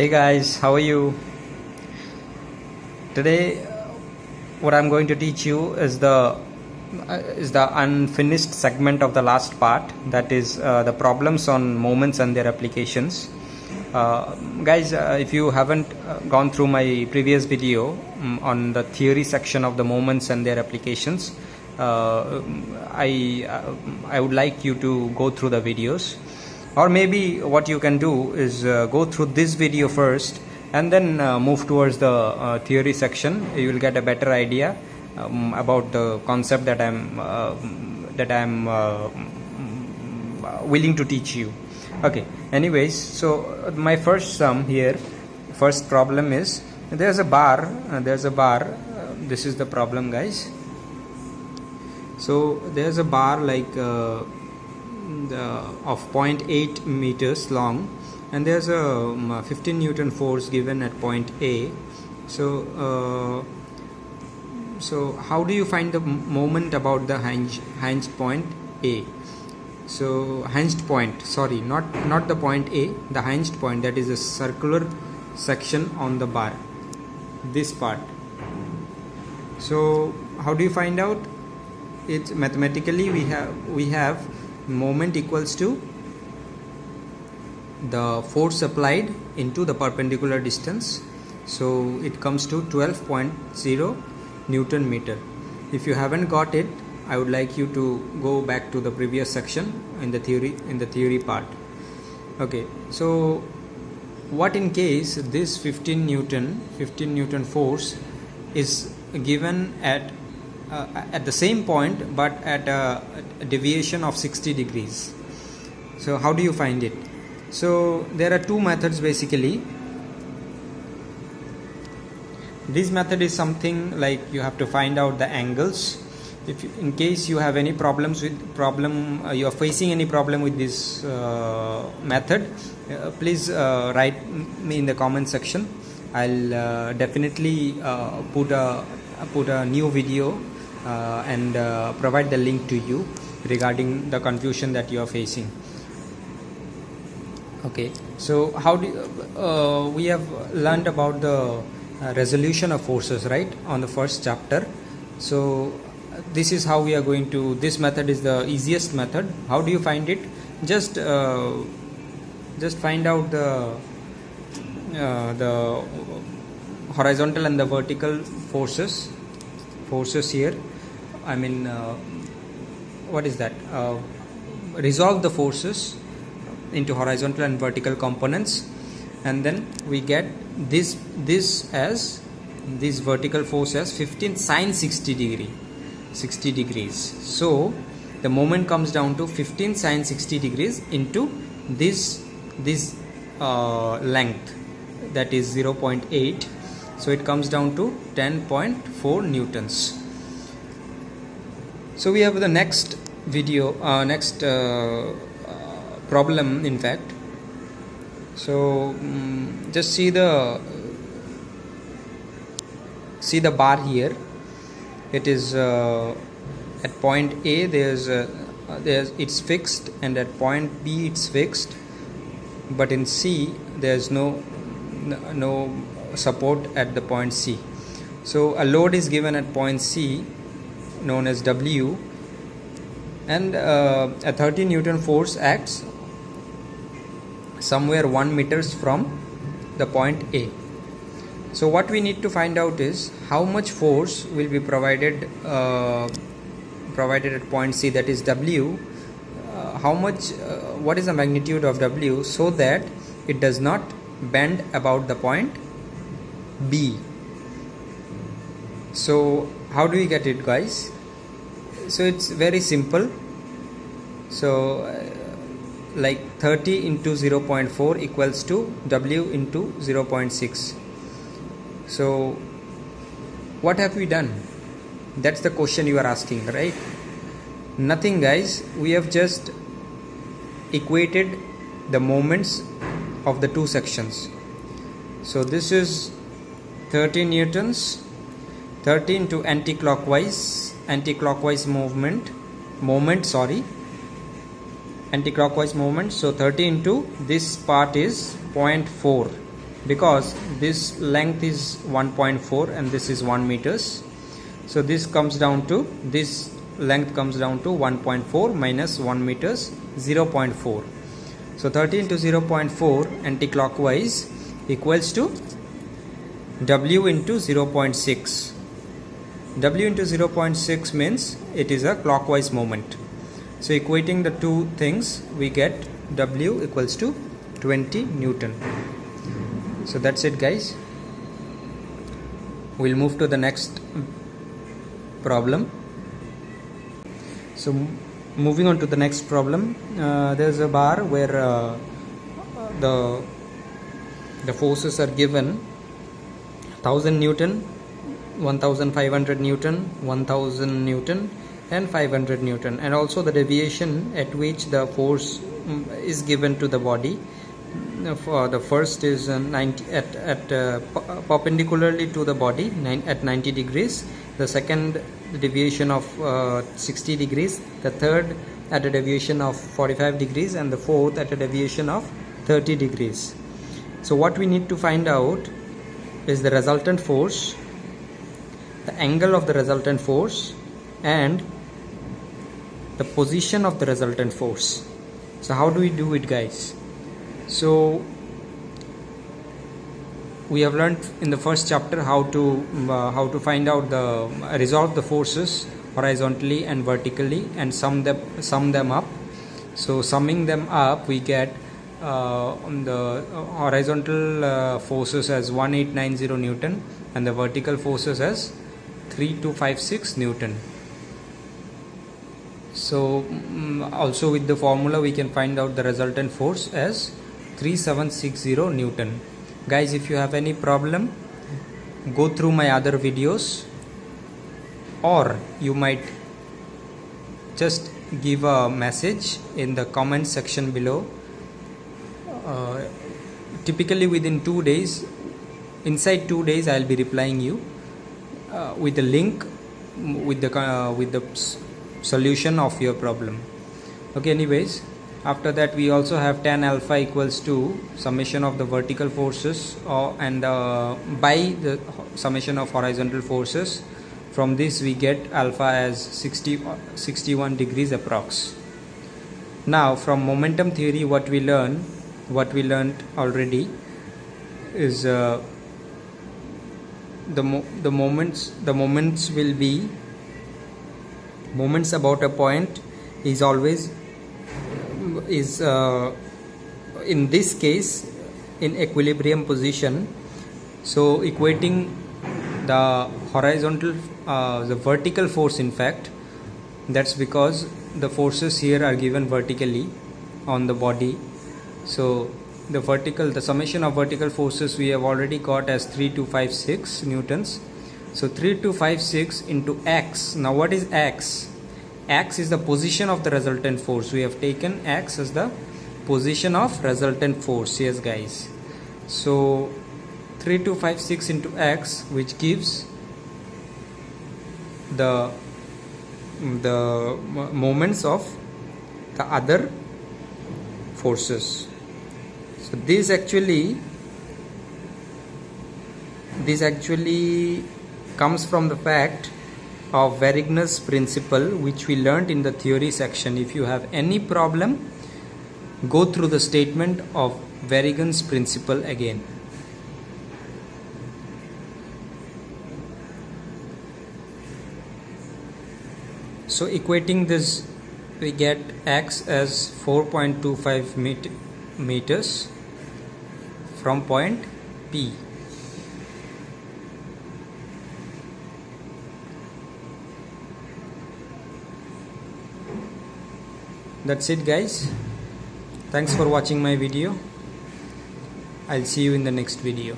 Hey guys, how are you? Today what I'm going to teach you is the unfinished segment of the last part, that is the problems on moments and their applications. Guys, if you haven't gone through my previous video on the theory section of the moments and their applications, I would like you to go through the videos. Or maybe what you can do is go through this video first and then move towards the theory section. You will get a better idea about the concept that I'm willing to teach you. Okay, anyways, so my first first problem is there's a bar. This is the problem, guys. So there's a bar like of 0.8 meters long, and there's a 15 Newton force given at point A. So how do you find the moment about the hinged point A? So hinged point, sorry, not the point A, the hinged point, that is a circular section on the bar, this part. So how do you find out? It's mathematically we have moment equals to the force applied into the perpendicular distance. So it comes to 12.0 Newton meter. If you haven't got it, I would like you to go back to the previous section in the theory part. Okay, so what in case this 15 Newton force is given at the same point but at a deviation of 60 degrees. So how do you find it? So there are two methods basically. This method is something like you have to find out the angles. If you, in case you have any problems with you are facing any problem with this method, please write me in the comment section. I'll definitely put a new video and provide the link to you regarding the confusion that you are facing. Okay, so how do we have learned about the resolution of forces, right, on the first chapter. So this is how we are going to, this method is the easiest method. How do you find it? Just find out the horizontal and the vertical forces here. I mean, what is that? Resolve the forces into horizontal and vertical components, and then we get this vertical force as 15 sine 60 degrees. So the moment comes down to 15 sine 60 degrees into this length, that is 0.8. So it comes down to 10.4 newtons. So we have the next problem, in fact. So just see the bar here. It is at point A it's fixed, and at point B it's fixed, but in C there's no support at the point C. So a load is given at point C known as W, and a 30 Newton force acts somewhere 1 meters from the point A. So what we need to find out is how much force will be provided at point C, that is W. What is the magnitude of W, so that it does not bend about the point B. So how do we get it, guys? So it's very simple. So like 30 into 0.4 equals to W into 0.6. So what have we done? That's the question you are asking, right? Nothing, guys. We have just equated the moments of the two sections. So this is 30 newtons, 30 into anti-clockwise movement, anti-clockwise movement. So 30 into this part is 0.4. because this length is 1.4 and this is 1 meters. So this comes down to, this length comes down to 1.4 minus 1 meters, 0.4. So 30 into 0.4 anti-clockwise equals to W into 0.6. W into 0.6 means it is a clockwise moment. So equating the two things, we get W equals to 20 Newton. So that's it, guys. We'll move to the next problem. So moving on to the next problem, there's a bar where the forces are given: 1000 Newton, 1500 Newton, 1000 Newton and 500 Newton, and also the deviation at which the force is given to the body. For the first is 90 perpendicularly to the body at 90 degrees, the second deviation of 60 degrees, the third at a deviation of 45 degrees, and the fourth at a deviation of 30 degrees. So what we need to find out is the resultant force, the angle of the resultant force, and the position of the resultant force. So how do we do it, guys? So we have learned in the first chapter how to find out resolve the forces horizontally and vertically and sum them up. So summing them up, we get the horizontal forces as 1890 Newton and the vertical forces as 3256 Newton. So also with the formula we can find out the resultant force as 3760 Newton. Guys, if you have any problem, go through my other videos, or you might just give a message in the comment section below. Typically within 2 days, inside 2 days, I'll be replying you with the link with the solution of your problem. Okay, anyways, after that we also have tan alpha equals to summation of the vertical forces and by the summation of horizontal forces. From this we get alpha as 61 degrees approx. Now from momentum theory, what we learned already is the moments will be moments about a point is always in this case in equilibrium position. So equating the horizontal the vertical force, in fact, that's because the forces here are given vertically on the body. So the summation of vertical forces we have already got as 3256 newtons. So 3256 into x. Now what is x? X is the position of the resultant force. We have taken x as the position of resultant force. Yes, guys. So 3256 into x, which gives the moments of the other forces. So this actually comes from the fact of Verigner's principle, which we learnt in the theory section. If you have any problem, go through the statement of Verigner's principle again. So equating this, we get x as 4.25 meters from point P. That's it, guys. Thanks for watching my video. I'll see you in the next video.